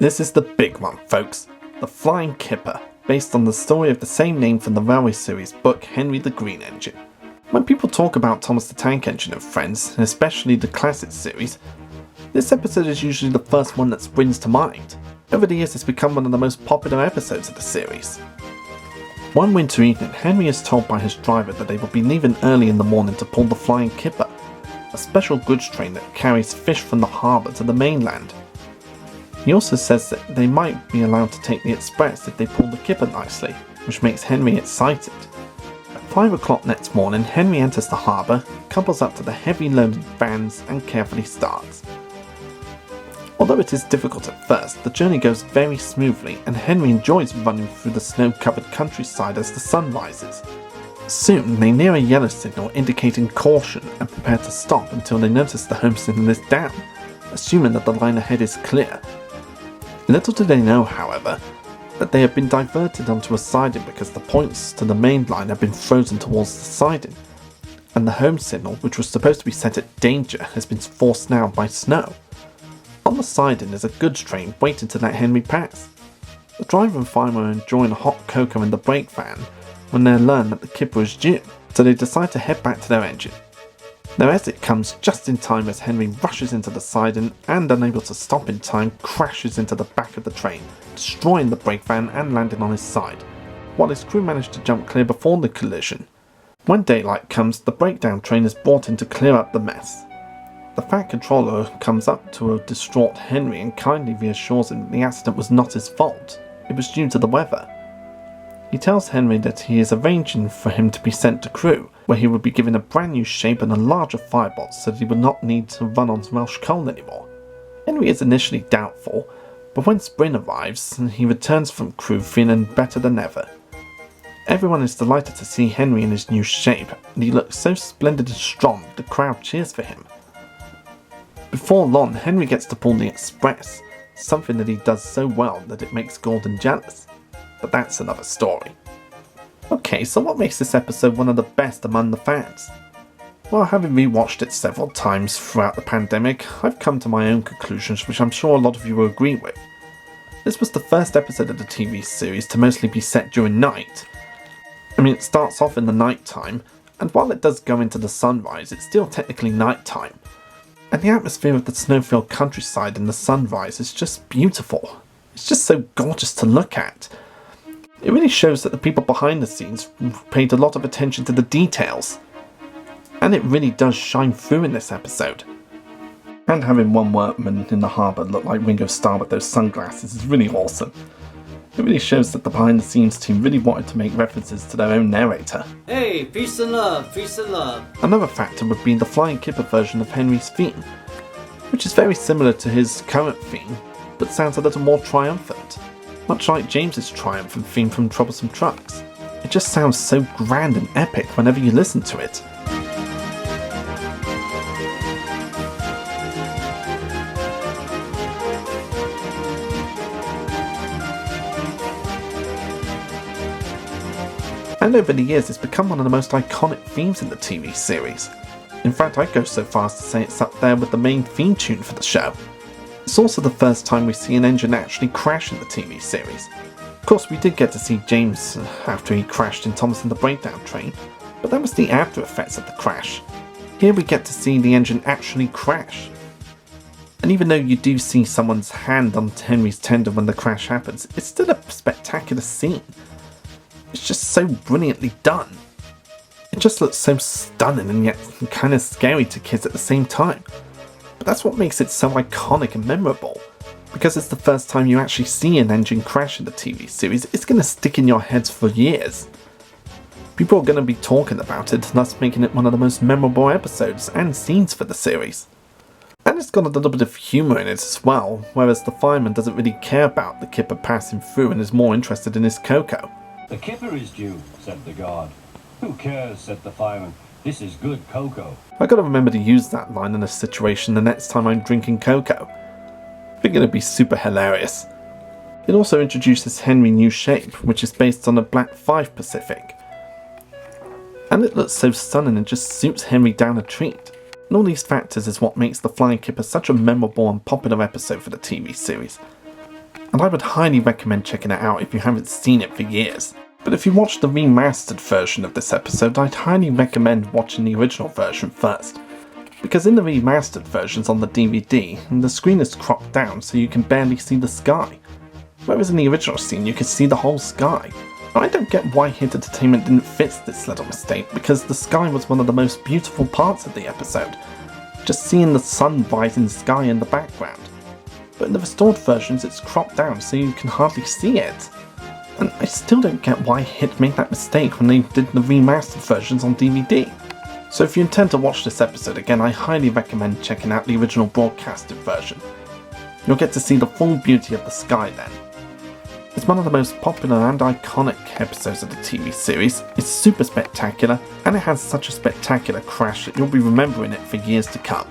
This is the big one, folks. The Flying Kipper, based on the story of the same name from the Railway series book Henry the Green Engine. When people talk about Thomas the Tank Engine and Friends, and especially the classic series, this episode is usually the first one that springs to mind. Over the years it's become one of the most popular episodes of the series. One winter evening, Henry is told by his driver that they will be leaving early in the morning to pull the Flying Kipper, a special goods train that carries fish from the harbour to the mainland. He also says that they might be allowed to take the express if they pull the Kipper nicely, which makes Henry excited. At 5 o'clock next morning, Henry enters the harbour, couples up to the heavy loaded vans and carefully starts. Although it is difficult at first, the journey goes very smoothly and Henry enjoys running through the snow-covered countryside as the sun rises. Soon they near a yellow signal indicating caution and prepare to stop until they notice the home signal is down, assuming that the line ahead is clear. Little do they know, however, that they have been diverted onto a siding because the points to the main line have been frozen towards the siding, and the home signal, which was supposed to be set at danger, has been forced now by snow. On the siding is a goods train waiting to let Henry pass. The driver and fireman are enjoying a hot cocoa in the brake van when they learn that the Kipper is due, so they decide to head back to their engine. Their exit comes just in time as Henry rushes into the siding and, unable to stop in time, crashes into the back of the train, destroying the brake van and landing on his side, while his crew manage to jump clear before the collision. When daylight comes, the breakdown train is brought in to clear up the mess. The Fat Controller comes up to a distraught Henry and kindly reassures him that the accident was not his fault, it was due to the weather. He tells Henry that he is arranging for him to be sent to Crewe, where he would be given a brand new shape and a larger firebox so that he would not need to run on Welsh coal anymore. Henry is initially doubtful, but when spring arrives, he returns from Crewe feeling better than ever. Everyone is delighted to see Henry in his new shape, and he looks so splendid and strong the crowd cheers for him. Before long, Henry gets to pull the express, something that he does so well that it makes Gordon jealous. But that's another story. Okay, so what makes this episode one of the best among the fans? Well, having rewatched it several times throughout the pandemic, I've come to my own conclusions which I'm sure a lot of you will agree with. This was the first episode of the TV series to mostly be set during night. I mean, it starts off in the night time, and while it does go into the sunrise, it's still technically night time. And the atmosphere of the snow-filled countryside in the sunrise is just beautiful. It's just so gorgeous to look at. It really shows that the people behind the scenes paid a lot of attention to the details. And it really does shine through in this episode. And having one workman in the harbour look like Ringo Starr with those sunglasses is really awesome. It really shows that the behind the scenes team really wanted to make references to their own narrator. Hey, peace and love, peace and love. Another factor would be the Flying Kipper version of Henry's theme, which is very similar to his current theme, but sounds a little more triumphant. Much like James's triumphant theme from Troublesome Trucks. It just sounds so grand and epic whenever you listen to it. And over the years it's become one of the most iconic themes in the TV series. In fact, I'd go so far as to say it's up there with the main theme tune for the show. It's also the first time we see an engine actually crash in the TV series. Of course, we did get to see James after he crashed in Thomas and the Breakdown Train, but that was the after effects of the crash. Here we get to see the engine actually crash. And even though you do see someone's hand on Henry's tender when the crash happens, it's still a spectacular scene. It's just so brilliantly done. It just looks so stunning and yet kind of scary to kids at the same time. But that's what makes it so iconic and memorable. Because it's the first time you actually see an engine crash in the TV series, it's going to stick in your heads for years. People are going to be talking about it, thus making it one of the most memorable episodes and scenes for the series. And it's got a little bit of humour in it as well, whereas the fireman doesn't really care about the Kipper passing through and is more interested in his cocoa. The Kipper is due, said the guard. Who cares, said the fireman. This is good cocoa. I gotta remember to use that line in a situation the next time I'm drinking cocoa. I think it'd be super hilarious. It also introduces Henry's new shape, which is based on a Black 5 Pacific. And it looks so stunning and just suits Henry down a treat. And all these factors is what makes the Flying Kipper such a memorable and popular episode for the TV series. and I would highly recommend checking it out if you haven't seen it for years. But if you watch the remastered version of this episode, I'd highly recommend watching the original version first. Because in the remastered versions on the DVD, the screen is cropped down so you can barely see the sky. Whereas in the original scene you could see the whole sky. I don't get why Hit Entertainment didn't fix this little mistake, because the sky was one of the most beautiful parts of the episode. Just seeing the sun-rising sky in the background. But in the restored versions it's cropped down so you can hardly see it. And I still don't get why Hit made that mistake when they did the remastered versions on DVD. So if you intend to watch this episode again, I highly recommend checking out the original broadcasted version. You'll get to see the full beauty of the sky then. It's one of the most popular and iconic episodes of the TV series, it's super spectacular, and it has such a spectacular crash that you'll be remembering it for years to come.